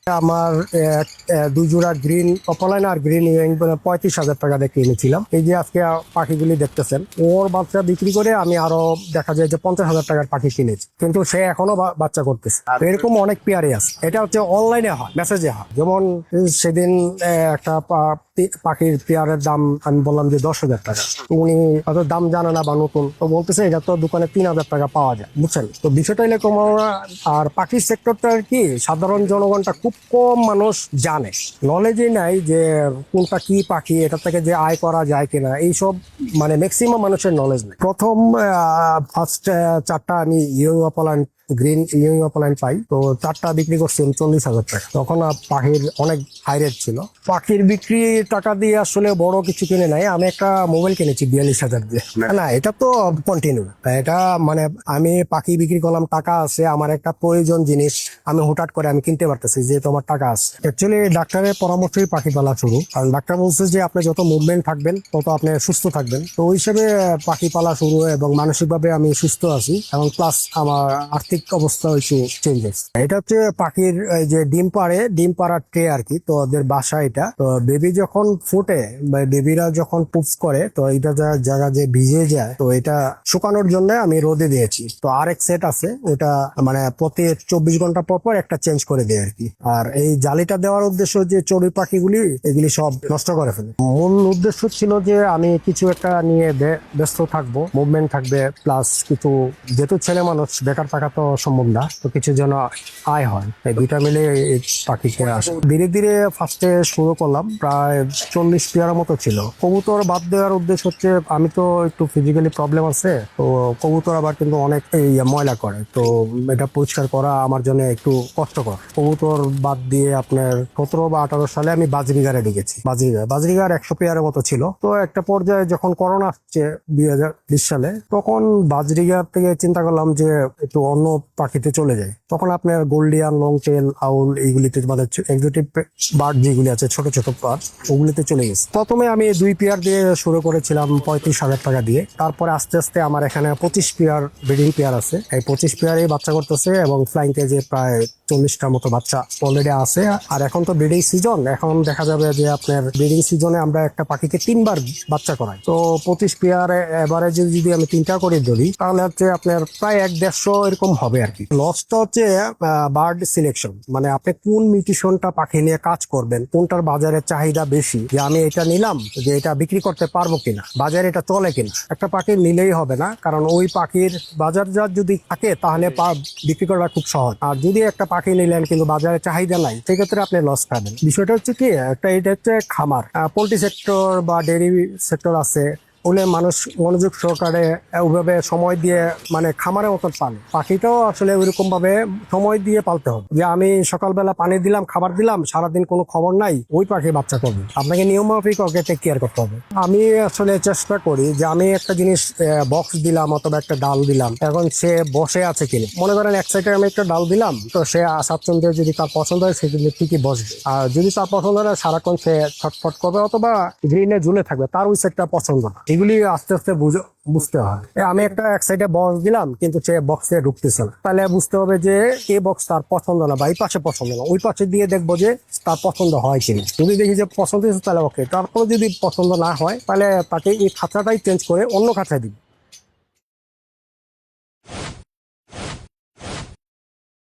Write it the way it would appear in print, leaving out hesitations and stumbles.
আমার দুই জোড়া গ্রিন অপলাইন আর গ্রিন 35,000 টাকা দিয়ে কিনেছিলাম। এই যে আজকে পাখিগুলি দেখতেছেন, ওর বাচ্চা বিক্রি করে আমি আরো দেখা যায় যে 50,000 টাকার পাখি কিনেছি, কিন্তু সে এখনো বাচ্চা করতেছে। তো এরকম অনেক পেয়ারে আছে। এটা হচ্ছে অনলাইনে হয়, মেসেজে হয়। যেমন সেদিন একটা পাখির পেয়ারের দাম আমি বললাম যে 10,000 টাকা। তো উনি হয়তো দাম জানে না বা নতুন, তো বলতেছে এটা তো দোকানে 3,000 টাকা পাওয়া যায়, বুঝছেন? তো বিষয়টা এরকম। আর পাখির সেক্টরটা আর কি, সাধারণ জনগণটা খুব কম মানুষ জানে, নলেজই নাই যে কোনটা কি পাখি, এটা থেকে যে আয় করা যায় কিনা, এইসব মানে ম্যাক্সিমাম মানুষের নলেজ নেই। প্রথম ফার্স্ট 4টা আমি ইউরোপলান গ্রিন ইউরোপলাইন পাই, তো 4টা বিক্রি করছি 40,000 টাকা। তখন পাখির অনেক হাই রেট ছিল। পাখির বিক্রি টাকা দিয়ে আসলে বড় কিছু কিনে নাই। আমি একটা মোবাইল কিনেছি 42,000 দিয়ে। না, এটা তো কন্টিনিউ। এটা মানে আমি পাখি বিক্রি করলাম, টাকা আছে, আমার একটা প্রয়োজন জিনিস আমি হুটহাট করে আমি কিনতে পারতেছি, যে তোমার টাকা আছে। অ্যাকচুয়ালি ডাক্তারের পরামর্শই পাখি পালা শুরু, কারণ ডাক্তার বলছে যে আপনি যত মুভমেন্ট থাকবেন তত আপনি সুস্থ থাকবেন। তো ওই হিসেবে পাখি পালা শুরু, এবং মানসিকভাবে আমি সুস্থ আছি, এবং প্লাস আমার আর্থিক অবস্থা হয়েছে চেঞ্জেস। এটা হচ্ছে পাখির যে ডিম পাড়ার ট্রে আর কি। তো ওদের বাসা এটা। তো বেবি যখন ফুটে বা বেবিরা যখন পুপস করে, তো এটা জায়গা যে ভিজে যায়, তো এটা শুকানোর জন্য আমি রোদে দিয়েছি। তো আরেক সেট আছে, ওটা মানে প্রতি 24 ঘন্টা পর পর একটা চেঞ্জ করে দেয় আর কি। আর এই জালিটা দেওয়ার উদ্দেশ্য যে চড়ুই পাখিগুলি এগুলি সব নষ্ট করে ফেলে। মূল উদ্দেশ্য ছিল যে আমি কিছু একটা নিয়ে ব্যস্ত থাকবো, মুভমেন্ট থাকবে, প্লাস কিছু, যেহেতু ছেলে মানুষ বেকার থাকা তো সম্ভব না, তো কিছু যেন আয় হয়, এই দুইটা মিলে এই পাখিকে আসে। ধীরে ধীরে ফার্স্টে শুরু করলাম, প্রায় 40 পেয়ারের মতো ছিল। কবুতর বাদ দেওয়ার উদ্দেশ্য হচ্ছে, আমি তো একটু ফিজিক্যালি প্রবলেম আছে, তো কবুতর আবার কিন্তু অনেক ময়লা করে, তো এটা পরিষ্কার করা আমার জন্য একটু কষ্টকর। কবুতর বাদ দিয়ে আপনার 17 বা 18 সালে আমি বাজরিগারে ঢুকেছি। বাজরিগার 100 পেয়ারের মতো ছিল। তো একটা পর্যায়ে যখন করোনা আসছে 2020 সালে, তখন বাজরিগার থেকে চিন্তা করলাম যে একটু অন্য পাখিতে চলে যায়। তখন আপনার গোল্ডিয়ান, লং টেল, আউল, এইগুলিতে মানে এক্সোটিক বার্ড যেগুলি আছে, ছোট ছোট বার্ড, ওগুলিতে চলে গেছে। প্রথমে আমি 2 পেয়ার দিয়ে শুরু করেছিলাম 35,000 টাকা দিয়ে। তারপরে আস্তে আস্তে আমার এখানে 25 পেয়ার ব্রিডিং পেয়ার আছে। এই 25 পেয়ারে বাচ্চা করতেছে, এবং ফ্লাইং কেজে প্রায় 40টার মতো বাচ্চা অলরেডি আছে। আর এখন তো ব্রিডিং সিজন, এখন দেখা যাবে যে আপনার ব্রিডিং সিজনে আমরা একটা পাখিকে 3বার বাচ্চা করাই। তো 25 পেয়ার এভারেজে যদি আমি 3টা করে ধরি, তাহলে হচ্ছে আপনার প্রায় 150 এরকম হবে আর কি। লসটা হচ্ছে বার্ড সিলেকশন, মানে আপনি কোন মিউটেশনটা পাখি নিয়ে কাজ করবেন, কোনটার বাজারে চাহিদা বেশি, যে আমি এটা নিলাম, যে এটা বিক্রি করতে পারবো কিনা, বাজারে এটা চলে কিনা। একটা পাখি নিলেই হবে না, কারণ ওই পাখির বাজারজাত যদি থাকে তাহলে বিক্রি করা খুব সহজ। আর যদি একটা পাখি নিলেন কিন্তু বাজারে চাহিদা নাই, সেক্ষেত্রে আপনি লস খাবেন। বিষয়টা হচ্ছে কি, এটা হচ্ছে খামার, পোল্ট্রি সেক্টর বা ডেয়ারি সেক্টর আছে, ওগুলো মানুষ মনোযোগ সহকারে ওইভাবে সময় দিয়ে মানে খামারের মতন পালে। পাখিটাও আসলে ওইরকম ভাবে সময় দিয়ে পালতে হবে, যে আমি সকালবেলা পানি দিলাম, খাবার দিলাম, সারাদিন কোনো খবর নাই, ওই পাখি বাচ্চা করবে, আপনাকে নিয়মমাফিক ওকে টেক কেয়ার করতে হবে। আমি আসলে চেষ্টা করি যে আমি একটা জিনিস বক্স দিলাম অথবা একটা ডাল দিলাম, এখন সে বসে আছে কিনা। মনে করেন এক সাইডে আমি একটা ডাল দিলাম, তো সে স্বাচ্ছন্দ্যে যদি তার পছন্দ হয় সে কিন্তু ঠিকই বসবে। আর যদি তার পছন্দ হয়, সারাক্ষণ সে ছটফট করবে অথবা গ্রিনে ঝুলে থাকবে, তার ওই সাইডটা পছন্দ না। এগুলি আস্তে আস্তে বুঝতে হয়। আমি একটা এক সাইডে বক্স দিলাম, কিন্তু সে বক্সে ঢুকতেছে না, তাহলে বুঝতে হবে যে এই বক্স তার পছন্দ না, বা এই পাশে পছন্দ না। ওই পাশে দিয়ে দেখবো যে তার পছন্দ হয় কিনা। যদি দেখি যে পছন্দ হয়েছে, তাহলে ওকে। তারপরে যদি পছন্দ না হয়, তাহলে তাকে এই খাঁচাটাই চেঞ্জ করে অন্য খাঁচায় দিবি।